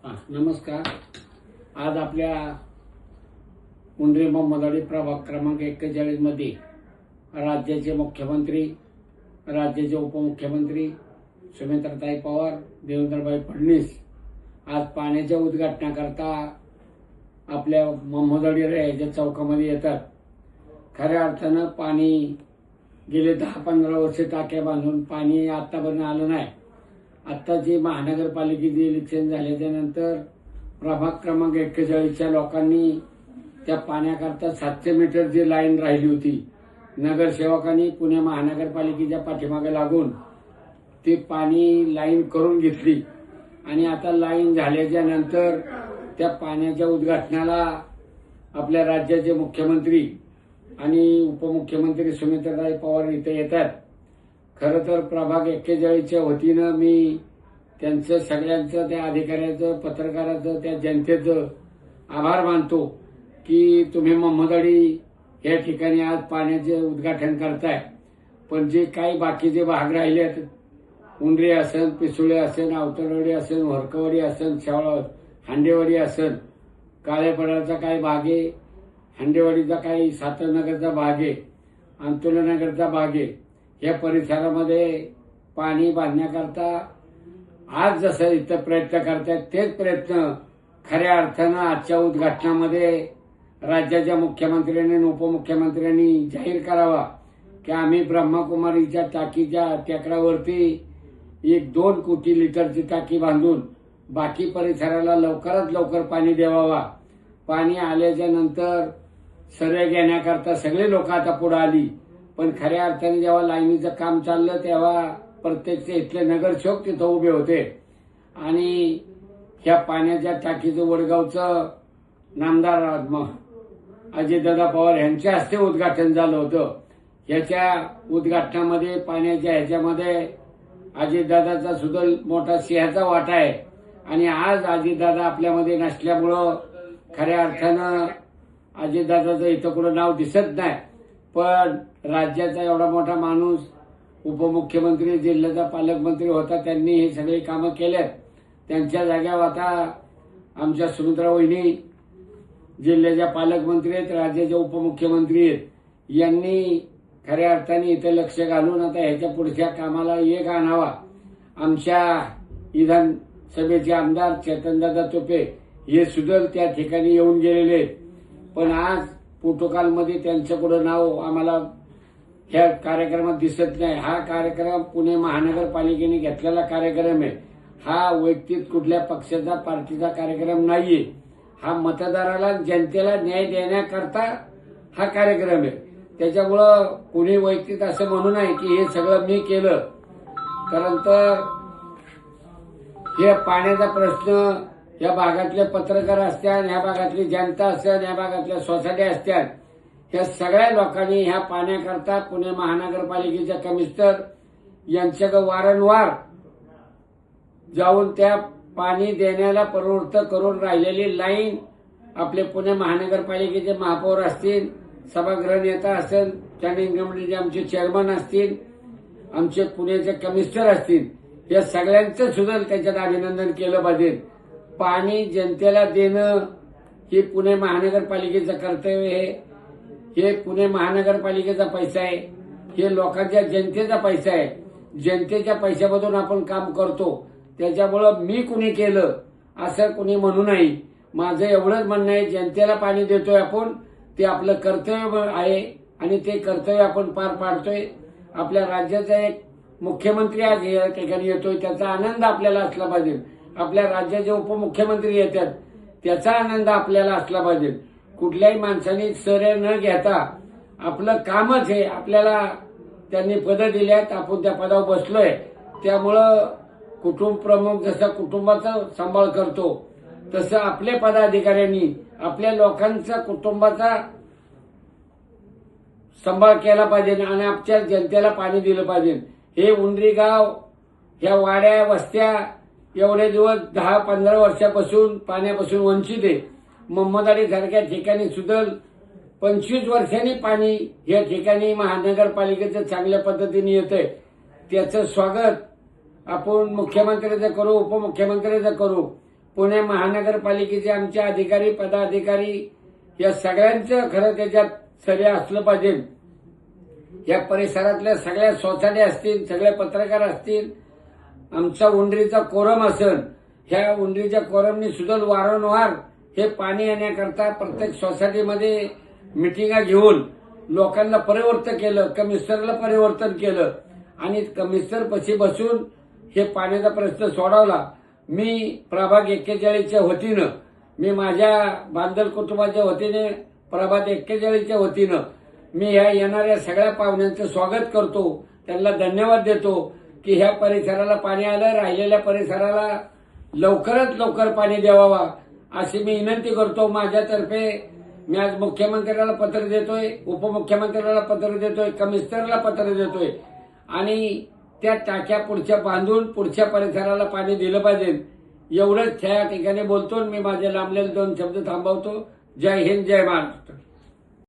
नमस्कार। आज आपल्या उंडरी मोहम्मदवाडी प्रभाग क्रमांक 41 मध्ये राज्याचे मुख्यमंत्री, राज्याचे उपमुख्यमंत्री सुमित्राताई पवार, देवेंद्रभाई फडणवीस आज पाण्याच्या उद्घाटनाकरता आपल्या मोहम्मदवाडी याच्या चौकामध्ये येतात। खऱ्या अर्थानं पाणी गेले 10-15 वर्ष टाक्या बांधून पाणी आतापर्यंत आलं नाही। आत्ताची महानगरपालिकेचे इलेक्शन झाल्याच्या नंतर प्रभाग क्रमांक 41च्या लोकांनी त्या पाण्याकरता 700 मीटरची लाईन राहिली होती। नगरसेवकांनी पुणे महानगरपालिकेच्या पाठीमागे लागून ती पाणी लाईन करून घेतली आणि आता लाईन झाल्याच्या नंतर त्या पाण्याच्या उद्घाटनाला आपल्या राज्याचे मुख्यमंत्री आणि उपमुख्यमंत्री सुमित्राताई पवार इथे येतात। खरं तर प्रभाग 41च्या वतीनं मी त्यांचं सगळ्यांचं, त्या अधिकाऱ्याचं, पत्रकाराचं, त्या जनतेचं आभार मानतो की तुम्ही मोहम्मदवाडी या ठिकाणी आज पाण्याचे उद्घाटन करताय। पण जे काही बाकीचे भाग राहिलेत, उंडरी असेल, पिसुळे असेल, अवतरवाडी असेल, वरकवाडी असेल, हांडेवाडी असेल, काळेपडाचा काही भाग आहे, हांडेवाडीचा काही, सातरनगरचा भाग आहे, अंतुलनगरचा भाग आहे, या परिसरामध्ये पाणी बांधण्याकरता आज जसं इथं प्रयत्न करतात तेच प्रयत्न खऱ्या अर्थानं आजच्या उद्घाटनामध्ये राज्याच्या मुख्यमंत्र्यांनी आणि उपमुख्यमंत्र्यांनी जाहीर करावा की आम्ही ब्रह्मकुमारीच्या टाकीच्या टेकडावरती 1-2 कोटी लिटरची टाकी बांधून बाकी परिसराला लवकरात लवकर पाणी द्यावा। पाणी आल्याच्या नंतर सर्वे घेण्याकरता सगळे लोक आता पुढे आली, पण खऱ्या अर्थाने जेव्हा लाईनीचं काम चाललं तेव्हा प्रत्यक्ष इथले नगरसेवक तिथं उभे होते आणि ह्या पाण्याच्या टाकीचं वडगावचं नामदार अजितदादा पवार यांच्या हस्ते उद्घाटन झालं होतं। याच्या उद्घाटनामध्ये पाण्याच्या ह्याच्यामध्ये अजितदादाचा सुद्धा मोठा सिंहाचा वाटा आहे आणि आज अजितदादा आपल्यामध्ये नसल्यामुळं खऱ्या अर्थानं अजितदादाचं इथं कुठं नाव दिसत नाही। पण राज्याचा एवढा मोठा माणूस, उपमुख्यमंत्री, जिल्ह्याचा पालकमंत्री होता, त्यांनी हे सगळे कामं केलेत। त्यांच्या जाग्यावर आता आमच्या सुमित्रा वहिनी जिल्ह्याच्या पालकमंत्री आहेत, राज्याचे उपमुख्यमंत्री आहेत, यांनी खऱ्या अर्थाने इथे लक्ष घालून आता ह्याच्या पुढच्या कामाला एक आणावा। आमच्या विधानसभेचे आमदार चेतनदादा तोपे हे सुद्धा त्या ठिकाणी येऊन गेलेले आहेत, पण आज प्रोटोकॉलमध्ये त्यांचं कुठं नाव आम्हाला ह्या कार्यक्रमात दिसत नाही। हा कार्यक्रम पुणे महानगरपालिकेने घेतलेला कार्यक्रम आहे। हा वैयक्तिक कुठल्या पक्षाचा, पार्टीचा कार्यक्रम नाहीये। हा मतदाराला, जनतेला न्याय देण्याकरता हा कार्यक्रम आहे। त्याच्यामुळं कुणी वैयक्तिक असं म्हणू नये की हे सगळं मी केलं, कारण तर हे पाण्याचा प्रश्न या भागातले पत्रकार असतात, या भागातली जनता असतात, या भागातल्या सोसायटी असतात, ह्या सगळ्या लोकांनी ह्या पाण्याकरता पुणे महानगरपालिकेच्या कमिशनर यांच्याकडे वारंवार जाऊन त्या पाणी देण्याला प्रवृत्त करून राहिलेली लाईन आपले पुणे महानगरपालिकेचे महापौर असतील, सभागृह नेता असेल, स्टँडिंग कमिटीचे आमचे चेअरमन असतील, आमचे पुण्याचे कमिशनर असतील, या सगळ्यांचं सुद्धा त्याच्यात अभिनंदन केलं पाहिजे। पाणी जनतेला देणं हे पुणे महानगरपालिकेचं कर्तव्य आहे। हे पुणे महानगरपालिकेचा पैसा आहे, हे लोकांच्या जनतेचा पैसा आहे। जनतेच्या पैशामधून आपण काम करतो, त्याच्यामुळं मी कुणी केलं असं कुणी म्हणू नये। माझं एवढंच म्हणणं आहे, जनतेला पाणी देतोय आपण, ते आपलं कर्तव्य आहे आणि ते कर्तव्य आपण पार पाडतोय। आपल्या राज्याचा एक मुख्यमंत्री आज या ठिकाणी येतोय, त्याचा आनंद आपल्याला असला पाहिजे। आपल्या राज्याचे उपमुख्यमंत्री येतात, त्याचा आनंद आपल्याला असला पाहिजे। कुठल्याही माणसाने श्रेय न घेता आपलं कामच आहे, आपल्याला त्यांनी पदं दिल्यात, आपण त्या पदावर बसलोय। त्यामुळं कुटुंब प्रमुख जसं कुटुंबाचा सांभाळ करतो, तसं आपल्या पदाधिकाऱ्यांनी आपल्या लोकांचा, कुटुंबाचा सांभाळ केला पाहिजे आणि आमच्या जनतेला पाणी दिलं पाहिजे। हे उंडरी गाव, ह्या वाड्या वस्त्या एवढे दिवस 10-15 वर्षापासून पाण्यापासून वंचित आहे। मोहम्मदवाडी सारख्या ठिकाणी सुद्धा 25 वर्षांनी पाणी या ठिकाणी महानगरपालिकेचं चांगल्या पद्धतीने येतंय। त्याचं स्वागत आपण मुख्यमंत्र्याचं करू, उपमुख्यमंत्र्याचं करू, पुणे महानगरपालिकेचे आमचे अधिकारी पदाधिकारी या सगळ्यांचं खरं त्याच्यात श्रेय असलं पाहिजे. या परिसरातल्या सगळ्या सोसायटी असतील, सगळे पत्रकार असतील, आमचा उंडरीचा कोरम असेल, ह्या उंडरीच्या कोरमनी सुद्धा वारंवार हे पाणी येण्याकरता प्रत्येक सोसायटीमध्ये मिटिंगा घेऊन लोकांना परिवर्तन केलं, कमिशनरला परिवर्तन केलं आणि कमिशनर पशी बसून हे पाण्याचा प्रश्न सोडवला. मी प्रभाग 41च्या वतीनं, मी माझ्या बांदल कुटुंबाच्या वतीने प्रभाग 41च्या वतीनं मी ह्या येणाऱ्या सगळ्या पाहुण्यांचं स्वागत करतो, त्यांना धन्यवाद देतो की ह्या परिसराला पाणी आलं, राहिलेल्या परिसराला लवकरात लवकर पाणी द्यावा अशी मी विनंती करतो. माझ्यातर्फे मी आज मुख्यमंत्र्याला पत्र देतोय, उपमुख्यमंत्र्याला पत्र देतोय, कमिशनरला पत्र देतोय आणि त्या टाक्या पुढच्या बांधून पुढच्या परिसराला पाणी दिलं पाहिजे. एवढंच त्या ठिकाणी बोलतो. मी माझे लांबलेले 2 शब्द थांबवतो. जय हिंद, जय महाराष्ट्र.